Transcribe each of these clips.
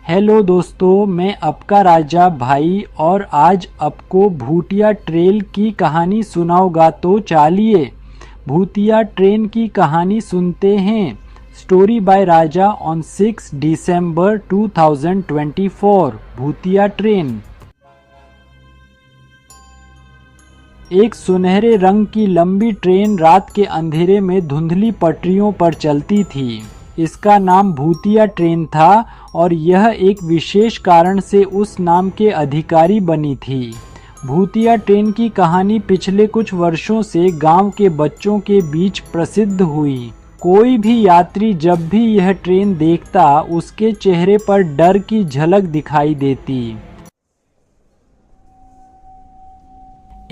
Hello दोस्तों, मैं आपका राजा भाई और आज आपको भूतिया ट्रेन की कहानी सुनाऊंगा। तो चलिए भूतिया ट्रेन की कहानी सुनते हैं। स्टोरी बाय राजा ऑन 6 दिसंबर 2024। भूतिया ट्रेन। एक सुनहरे रंग की लंबी ट्रेन रात के अंधेरे में धुंधली पटरियों पर चलती थी। इसका नाम भूतिया ट्रेन था और यह एक विशेष कारण से उस नाम के अधिकारी बनी थी। भूतिया ट्रेन की कहानी पिछले कुछ वर्षों से गांव के बच्चों के बीच प्रसिद्ध हुई। कोई भी यात्री जब भी यह ट्रेन देखता, उसके चेहरे पर डर की झलक दिखाई देती।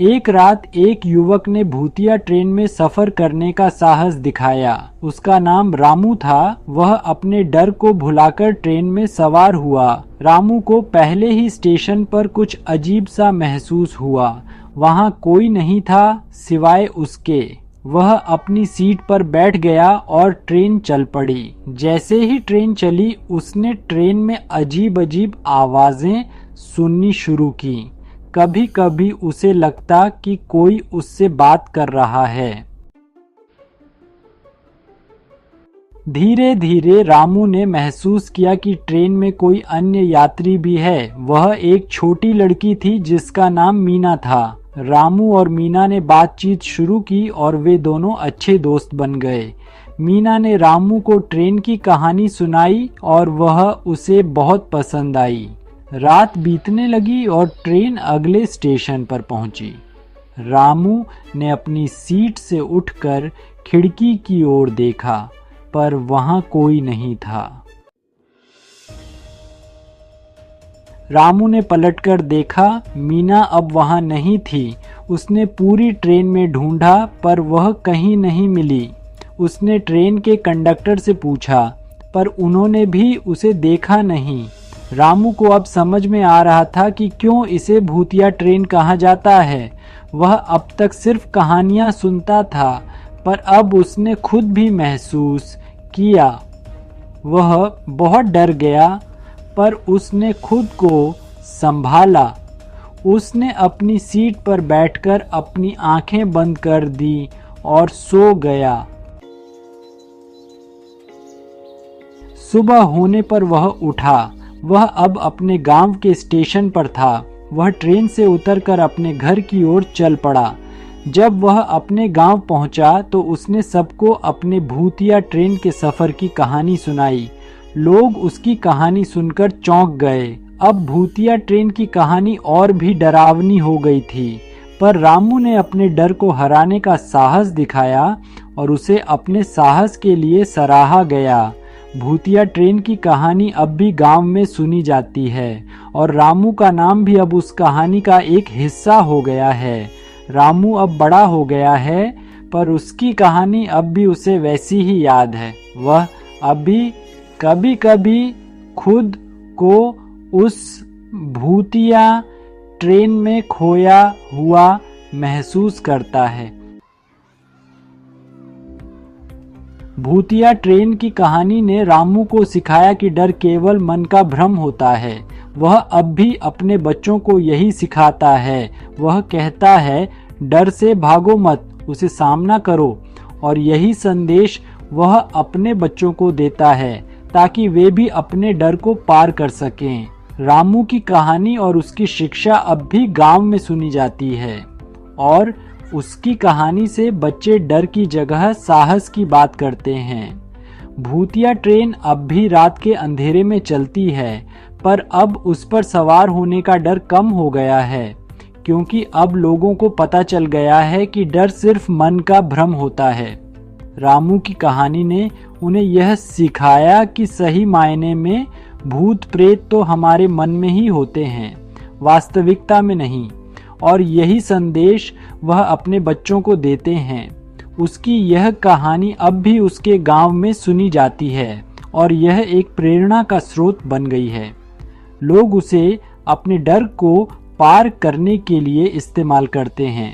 एक रात एक युवक ने भूतिया ट्रेन में सफर करने का साहस दिखाया। उसका नाम रामू था। वह अपने डर को भुलाकर ट्रेन में सवार हुआ। रामू को पहले ही स्टेशन पर कुछ अजीब सा महसूस हुआ। वहां कोई नहीं था सिवाय उसके। वह अपनी सीट पर बैठ गया और ट्रेन चल पड़ी। जैसे ही ट्रेन चली, उसने ट्रेन में अजीब अजीब आवाजें सुननी शुरू की। कभी कभी उसे लगता कि कोई उससे बात कर रहा है। धीरे धीरे रामू ने महसूस किया कि ट्रेन में कोई अन्य यात्री भी है। वह एक छोटी लड़की थी जिसका नाम मीना था। रामू और मीना ने बातचीत शुरू की और वे दोनों अच्छे दोस्त बन गए। मीना ने रामू को ट्रेन की कहानी सुनाई और वह उसे बहुत पसंद आई। रात बीतने लगी और ट्रेन अगले स्टेशन पर पहुंची। रामू ने अपनी सीट से उठकर खिड़की की ओर देखा, पर वहां कोई नहीं था। रामू ने पलटकर देखा, मीना अब वहां नहीं थी। उसने पूरी ट्रेन में ढूंढा, पर वह कहीं नहीं मिली। उसने ट्रेन के कंडक्टर से पूछा, पर उन्होंने भी उसे देखा नहीं। रामू को अब समझ में आ रहा था कि क्यों इसे भूतिया ट्रेन कहा जाता है। वह अब तक सिर्फ कहानियां सुनता था, पर अब उसने खुद भी महसूस किया। वह बहुत डर गया, पर उसने खुद को संभाला। उसने अपनी सीट पर बैठकर अपनी आंखें बंद कर दी और सो गया। सुबह होने पर वह उठा। वह अब अपने गांव के स्टेशन पर था। वह ट्रेन से उतरकर अपने घर की ओर चल पड़ा। जब वह अपने गांव पहुंचा तो उसने सबको अपने भूतिया ट्रेन के सफर की कहानी सुनाई। लोग उसकी कहानी सुनकर चौंक गए। अब भूतिया ट्रेन की कहानी और भी डरावनी हो गई थी, पर रामू ने अपने डर को हराने का साहस दिखाया और उसे अपने साहस के लिए सराहा गया। भूतिया ट्रेन की कहानी अब भी गांव में सुनी जाती है और रामू का नाम भी अब उस कहानी का एक हिस्सा हो गया है। रामू अब बड़ा हो गया है, पर उसकी कहानी अब भी उसे वैसी ही याद है। वह अभी कभी कभी खुद को उस भूतिया ट्रेन में खोया हुआ महसूस करता है। भूतिया ट्रेन की कहानी ने रामू को सिखाया कि डर केवल मन का भ्रम होता है। वह अब भी अपने बच्चों को यही सिखाता है। वह कहता है, डर से भागो मत, उसे सामना करो। और यही संदेश वह अपने बच्चों को देता है ताकि वे भी अपने डर को पार कर सकें। रामू की कहानी और उसकी शिक्षा अब भी गांव में सुनी जाती है और उसकी कहानी से बच्चे डर की जगह साहस की बात करते हैं। भूतिया ट्रेन अब भी रात के अंधेरे में चलती है, पर अब उस पर सवार होने का डर कम हो गया है, क्योंकि अब लोगों को पता चल गया है कि डर सिर्फ मन का भ्रम होता है। रामू की कहानी ने उन्हें यह सिखाया कि सही मायने में भूत प्रेत तो हमारे मन में ही होते हैं, वास्तविकता में नहीं। और यही संदेश वह अपने बच्चों को देते हैं। उसकी यह कहानी अब भी उसके गांव में सुनी जाती है और यह एक प्रेरणा का स्रोत बन गई है। लोग उसे अपने डर को पार करने के लिए इस्तेमाल करते हैं।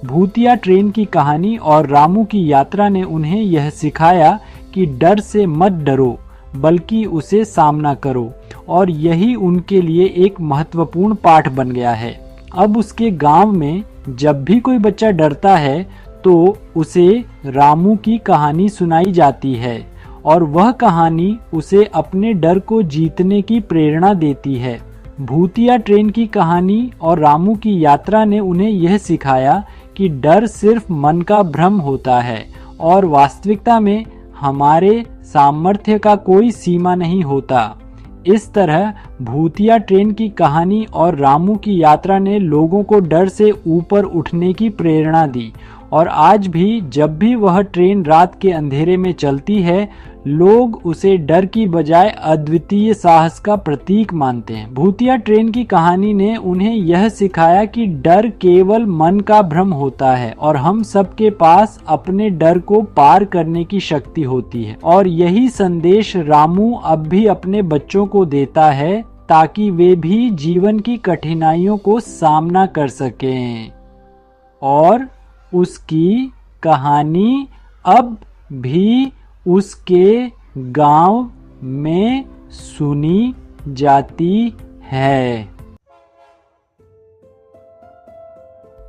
भूतिया ट्रेन की कहानी और रामू की यात्रा ने उन्हें यह सिखाया कि डर से मत डरो, बल्कि उसे सामना करो और यही उनके लिए एक महत्वपूर्ण पाठ बन गया है। अब उसके गांव में जब भी कोई बच्चा डरता है तो उसे रामू की कहानी सुनाई जाती है और वह कहानी उसे अपने डर को जीतने की प्रेरणा देती है। भूतिया ट्रेन की कहानी और रामू की यात्रा ने उन्हें यह सिखाया कि डर सिर्फ मन का भ्रम होता है और वास्तविकता में हमारे सामर्थ्य का कोई सीमा नहीं होता। इस तरह भूतिया ट्रेन की कहानी और रामू की यात्रा ने लोगों को डर से ऊपर उठने की प्रेरणा दी और आज भी जब भी वह ट्रेन रात के अंधेरे में चलती है, लोग उसे डर की बजाय अद्वितीय साहस का प्रतीक मानते हैं। भूतिया ट्रेन की कहानी ने उन्हें यह सिखाया कि डर केवल मन का भ्रम होता है और हम सबके पास अपने डर को पार करने की शक्ति होती है। और यही संदेश रामू अब भी अपने बच्चों को देता है ताकि वे भी जीवन की कठिनाइयों को सामना कर सकें। और उसकी कहानी अब भी उसके गांव में सुनी जाती है।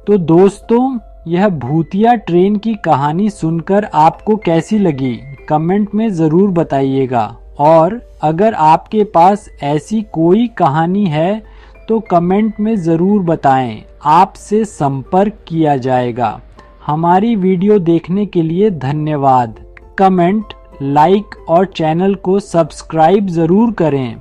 तो दोस्तों, यह भूतिया ट्रेन की कहानी सुनकर आपको कैसी लगी कमेंट में ज़रूर बताइएगा। और अगर आपके पास ऐसी कोई कहानी है तो कमेंट में ज़रूर बताएं, आपसे संपर्क किया जाएगा। हमारी वीडियो देखने के लिए धन्यवाद। कमेंट, लाइक और चैनल को सब्सक्राइब ज़रूर करें।